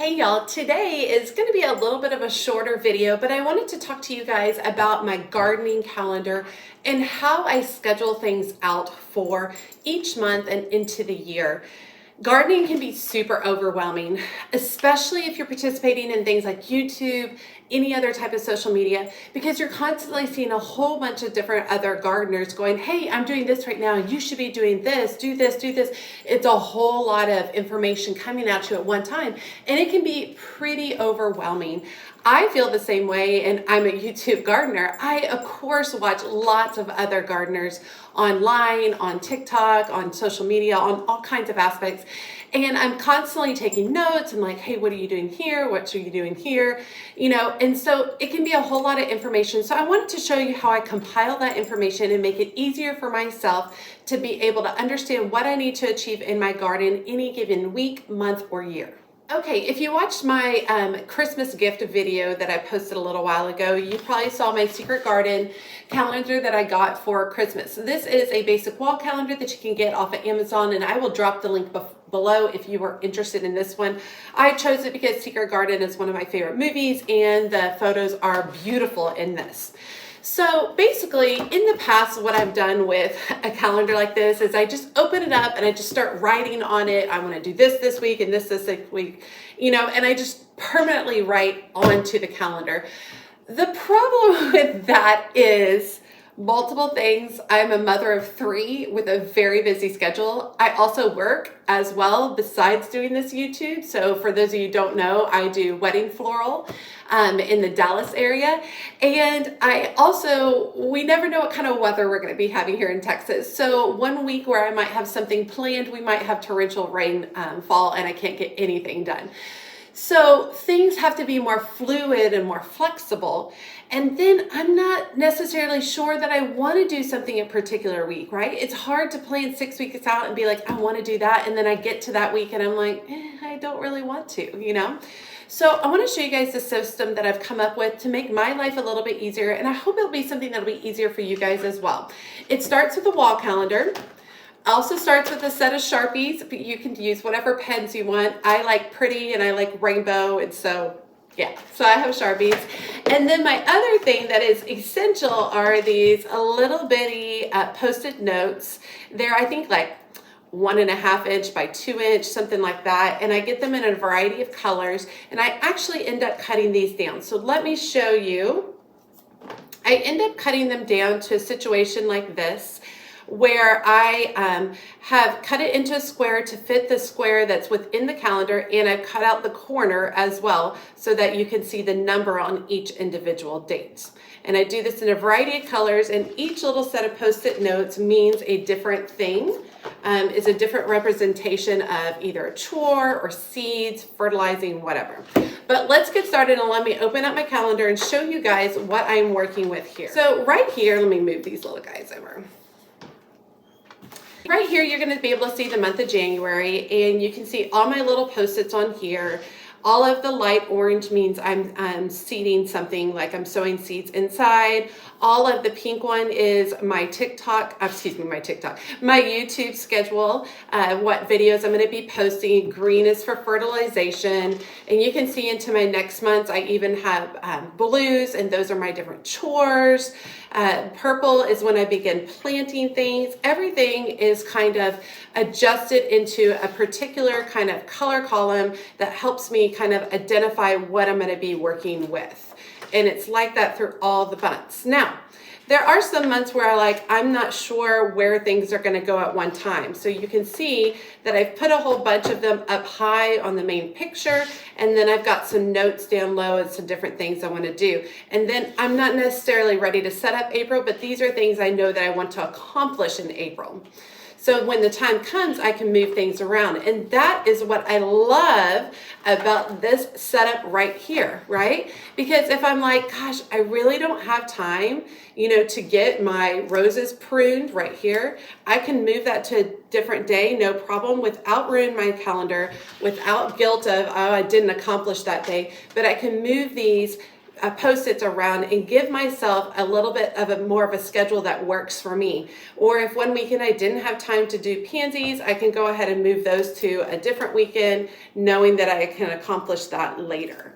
Hey y'all, today is going to be a little bit of a shorter video, but I wanted to talk to you guys about my gardening calendar and how I schedule things out for each month and into the year. Gardening can be super overwhelming, especially if you're participating in things like YouTube, any other type of social media, because you're constantly seeing a whole bunch of different other gardeners going, hey, I'm doing this right now. You should be doing this, do this, do this. It's a whole lot of information coming at you at one time, and it can be pretty overwhelming. I feel the same way, and I'm a YouTube gardener. I, of course, watch lots of other gardeners online, on TikTok, on social media, on all kinds of aspects. And I'm constantly taking notes and like, hey, what are you doing here? What are you doing here? And so it can be a whole lot of information. So I wanted to show you how I compile that information and make it easier for myself to be able to understand what I need to achieve in my garden any given week, month, or year. Okay, if you watched my Christmas gift video that I posted a little while ago, you probably saw my secret garden calendar that I got for Christmas. This is a basic wall calendar that you can get off of Amazon, and I will drop the link below if you were interested in this one. I chose it because Secret Garden is one of my favorite movies, and the photos are beautiful in this. So basically, in the past, what I've done with a calendar like this is I just open it up and I just start writing on it. I want to do this week and this week, and I just permanently write onto the calendar. The problem with that is multiple things. I'm a mother of 3 with a very busy schedule. I also work as well besides doing this YouTube. So for those of you who don't know, I do wedding floral in the Dallas area. And we never know what kind of weather we're going to be having here in Texas. So one week where I might have something planned, we might have torrential rain fall and I can't get anything done. So things have to be more fluid and more flexible. And then I'm not necessarily sure that I want to do something a particular week, right? It's hard to plan 6 weeks out and be like, I want to do that. And then I get to that week and I'm like, I don't really want to, So I want to show you guys the system that I've come up with to make my life a little bit easier. And I hope it'll be something that'll be easier for you guys as well. It starts with a wall calendar. Also starts with a set of Sharpies, but you can use whatever pens you want. I like pretty and I like rainbow, and so I have Sharpies. And then my other thing that is essential are these little bitty Post-it notes. They're, I think, like 1.5 inch by 2 inch, something like that. And I get them in a variety of colors, and I actually end up cutting these down. So let me show you. I end up cutting them down to a situation like this, where I have cut it into a square to fit the square that's within the calendar, and I've cut out the corner as well so that you can see the number on each individual date. And I do this in a variety of colors, and each little set of Post-it notes means a different thing, is a different representation of either a chore or seeds, fertilizing, whatever. But let's get started and let me open up my calendar and show you guys what I'm working with here. So right here, let me move these little guys over. Right here, you're going to be able to see the month of January, and you can see all my little Post-its on here. All of the light orange means I'm seeding something, like I'm sowing seeds inside. All of the pink one is my my YouTube schedule, what videos I'm going to be posting. Green is for fertilization, and you can see into my next month, I even have blues, and those are my different chores. Purple is when I begin planting things. Everything is kind of adjusted into a particular kind of color column that helps me kind of identify what I'm going to be working with. And it's like that through all the months. Now, there are some months where I'm not sure where things are going to go at one time. So you can see that I've put a whole bunch of them up high on the main picture, and then I've got some notes down low and some different things I want to do. And then I'm not necessarily ready to set up April, but these are things I know that I want to accomplish in April. So when the time comes, I can move things around. And that is what I love about this setup right here, right? Because if I'm like, gosh, I really don't have time, to get my roses pruned right here, I can move that to a different day, no problem, without ruining my calendar, without guilt of, oh, I didn't accomplish that day. But I can move these Post-its around and give myself a little bit of more of a schedule that works for me. Or if one weekend I didn't have time to do pansies, I can go ahead and move those to a different weekend, knowing that I can accomplish that later.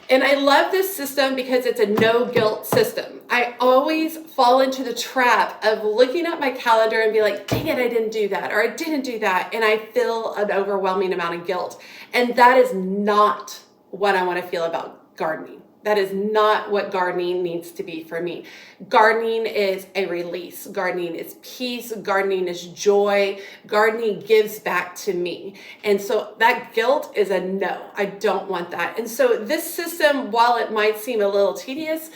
And I love this system because it's a no guilt system. I always fall into the trap of looking at my calendar and be like, dang it, I didn't do that, or I didn't do that. And I feel an overwhelming amount of guilt. And that is not what I want to feel about gardening. That is not what gardening needs to be for me. Gardening is a release. Gardening is peace. Gardening is joy. Gardening gives back to me. And so that guilt is a no. I don't want that. And so this system, while it might seem a little tedious,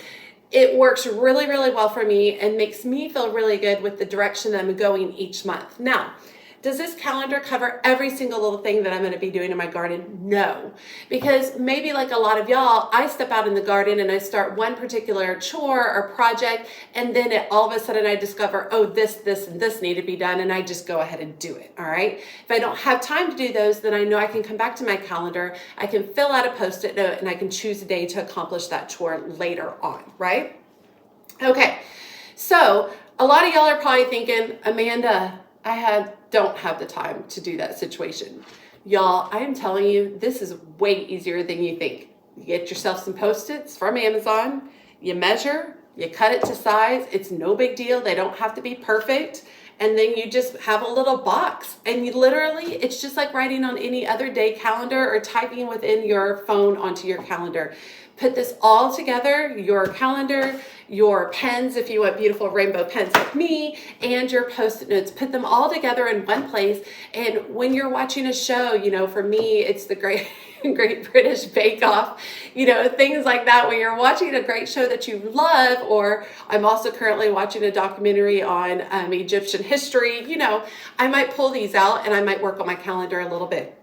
it works really, really well for me and makes me feel really good with the direction that I'm going each month. Now, does this calendar cover every single little thing that I'm going to be doing in my garden? No, because maybe like a lot of y'all, I step out in the garden and I start one particular chore or project, and then all of a sudden I discover, oh, this, and this need to be done, and I just go ahead and do it, all right? If I don't have time to do those, then I know I can come back to my calendar, I can fill out a Post-it note, and I can choose a day to accomplish that chore later on, right? Okay, so a lot of y'all are probably thinking, Amanda, don't have the time to do that situation. Y'all, I am telling you, this is way easier than you think. You get yourself some Post-its from Amazon, you measure, you cut it to size, it's no big deal, they don't have to be perfect, and then you just have a little box, and you literally, it's just like writing on any other day calendar or typing within your phone onto your calendar. Put this all together, your calendar, your pens, if you want beautiful rainbow pens like me, and your Post-it notes. Put them all together in one place. And when you're watching a show, you know, for me, it's the Great British Bake Off, you know, things like that, when you're watching a great show that you love, or I'm also currently watching a documentary on Egyptian history, you know, I might pull these out and I might work on my calendar a little bit.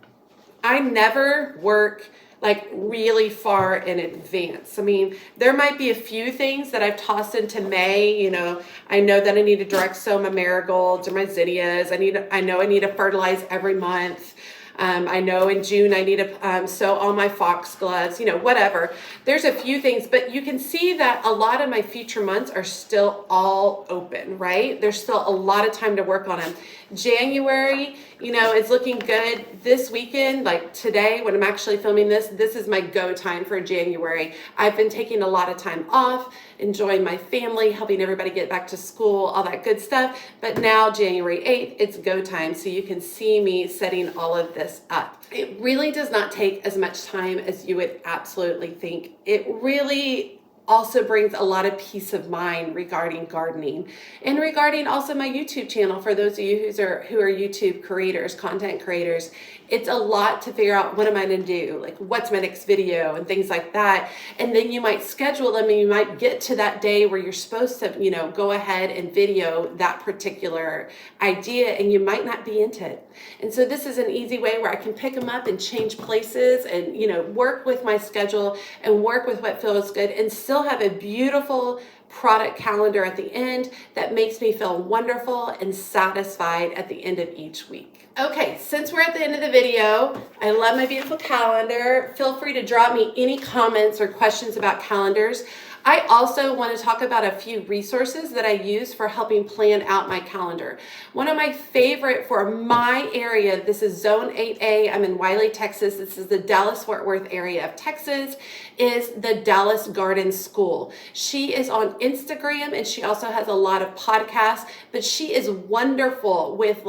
I never work like really far in advance. I mean, there might be a few things that I've tossed into May. You know that I need to direct sow my marigolds or my zinnias. I know I need to fertilize every month. I know in June I need to sew all my foxgloves, you know, whatever. There's a few things, but you can see that a lot of my future months are still all open, right? There's still a lot of time to work on them. January, you know, is looking good. This weekend, like today when I'm actually filming this is my go time for January. I've been taking a lot of time off, enjoying my family, helping everybody get back to school, all that good stuff. But now January 8th, it's go time. So you can see me setting all of this up. It really does not take as much time as you would absolutely think. It really also brings a lot of peace of mind regarding gardening and regarding also my YouTube channel. For those of you who are YouTube creators, content creators, it's a lot to figure out, what am I going to do? Like, what's my next video and things like that. And then you might schedule them and you might get to that day where you're supposed to, you know, go ahead and video that particular idea, and you might not be into it. And so this is an easy way where I can pick them up and change places and, you know, work with my schedule and work with what feels good and still have a beautiful product calendar at the end that makes me feel wonderful and satisfied at the end of each week. Okay, since we're at the end of the video, I love my beautiful calendar. Feel free to drop me any comments or questions about calendars. I also want to talk about a few resources that I use for helping plan out my calendar. One of my favorite for my area, this is Zone 8A, I'm in Wylie, Texas. This is the Dallas-Fort Worth area of Texas, is the Dallas Garden School. She is on Instagram and she also has a lot of podcasts, but she is wonderful with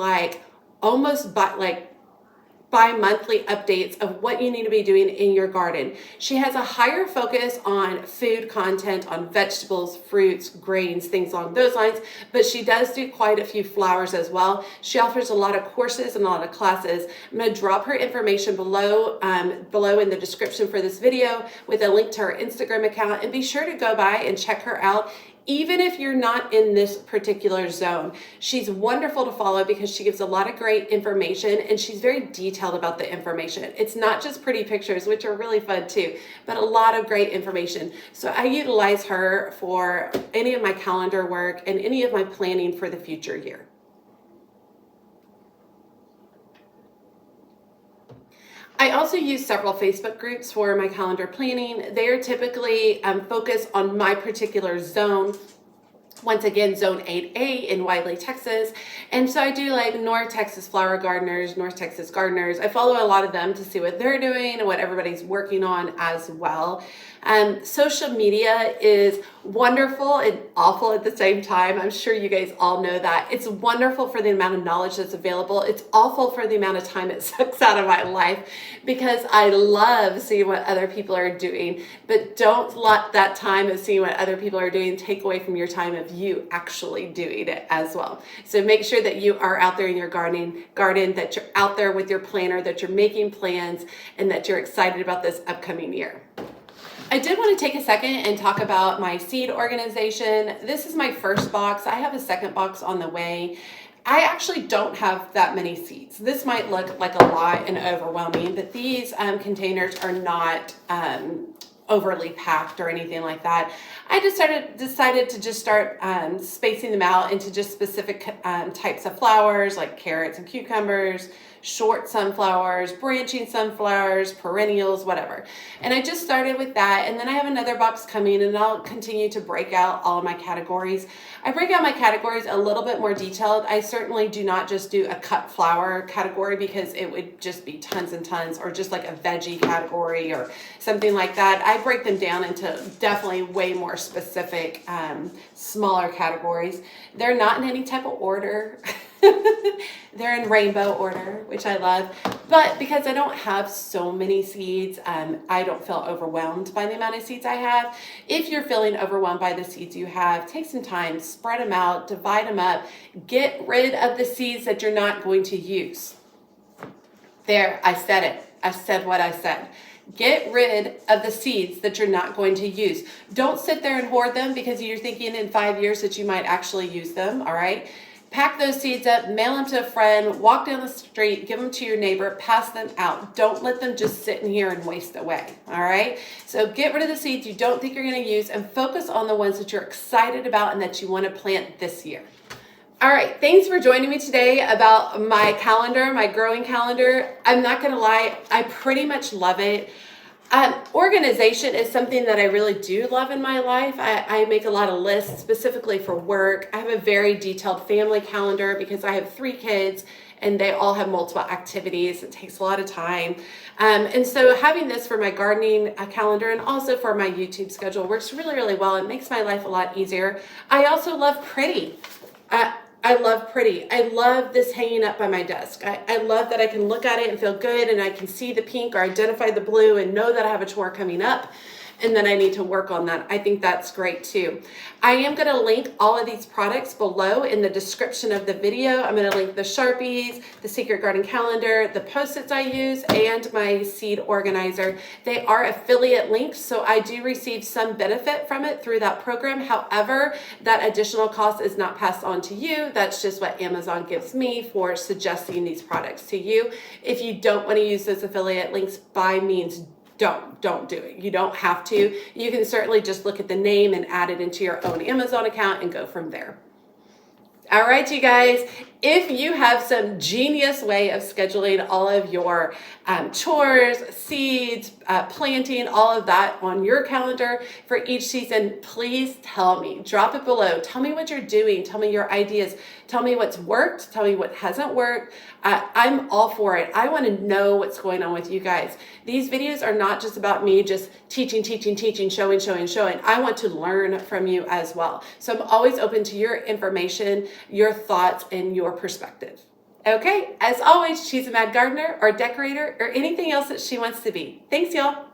almost bi-monthly updates of what you need to be doing in your garden. She has a higher focus on food content, on vegetables, fruits, grains, things along those lines, but she does do quite a few flowers as well. She offers a lot of courses and a lot of classes. I'm going to drop her information below in the description for this video with a link to her Instagram account, and be sure to go by and check her out. Even if you're not in this particular zone, she's wonderful to follow because she gives a lot of great information and she's very detailed about the information. It's not just pretty pictures, which are really fun too, but a lot of great information. So I utilize her for any of my calendar work and any of my planning for the future year. I also use several Facebook groups for my calendar planning. They are typically focused on my particular zone. Once again, Zone 8A in Wylie, Texas. And so I do like North Texas flower gardeners, North Texas gardeners. I follow a lot of them to see what they're doing and what everybody's working on as well. Social media is wonderful and awful at the same time. I'm sure you guys all know that. It's wonderful for the amount of knowledge that's available. It's awful for the amount of time it sucks out of my life because I love seeing what other people are doing. But don't let that time of seeing what other people are doing take away from your time of you actually doing it as well. So make sure that you are out there in your garden, that you're out there with your planner, that you're making plans, and that you're excited about this upcoming year. I did want to take a second and talk about my seed organization. This is my first box. I have a second box on the way. I actually don't have that many seeds. This might look like a lot and overwhelming, but these containers are not overly packed or anything like that. I decided to just start spacing them out into just specific types of flowers like carrots and cucumbers, short sunflowers, branching sunflowers, perennials, whatever. And I just started with that. And then I have another box coming and I'll continue to break out all of my categories. I break out my categories a little bit more detailed. I certainly do not just do a cut flower category because it would just be tons and tons, or just like a veggie category or something like that. I break them down into definitely way more specific, smaller categories. They're not in any type of order. They're in rainbow order, which I love. But because I don't have so many seeds, I don't feel overwhelmed by the amount of seeds I have. If you're feeling overwhelmed by the seeds you have, take some time, spread them out, divide them up, get rid of the seeds that you're not going to use. There, I said it. I said what I said. Get rid of the seeds that you're not going to use. Don't sit there and hoard them because you're thinking in 5 years that you might actually use them, all right? Pack those seeds up, mail them to a friend, walk down the street, give them to your neighbor, pass them out. Don't let them just sit in here and waste away, all right? So get rid of the seeds you don't think you're going to use and focus on the ones that you're excited about and that you want to plant this year. All right, thanks for joining me today about my calendar, my growing calendar. I'm not going to lie, I pretty much love it. Organization is something that I really do love in my life. I make a lot of lists specifically for work. I have a very detailed family calendar because I have 3 kids and they all have multiple activities. It takes a lot of time. And so having this for my gardening calendar and also for my YouTube schedule works really, really well. It makes my life a lot easier. I also love pretty. I love pretty. I love this hanging up by my desk. I love that I can look at it and feel good and I can see the pink or identify the blue and know that I have a chore coming up and then I need to work on that. I think that's great too. I am going to link all of these products below in the description of the video. I'm going to link the Sharpies, the Secret Garden Calendar, the Post-its I use, and my seed organizer. They are affiliate links, so I do receive some benefit from it through that program. However, that additional cost is not passed on to you. That's just what Amazon gives me for suggesting these products to you. If you don't want to use those affiliate links, by means, don't do it. You don't have to. You can certainly just look at the name and add it into your own Amazon account and go from there. All right, you guys, if you have some genius way of scheduling all of your chores, seeds, planting, all of that on your calendar for each season, please tell me. Drop it below. Tell me what you're doing. Tell me your ideas. Tell me what's worked. Tell me what hasn't worked. I'm all for it. I want to know what's going on with you guys. These videos are not just about me just teaching, showing. I want to learn from you as well. So I'm always open to your information, your thoughts, and your perspective. Okay, as always, she's a mad gardener or decorator or anything else that she wants to be. Thanks, y'all.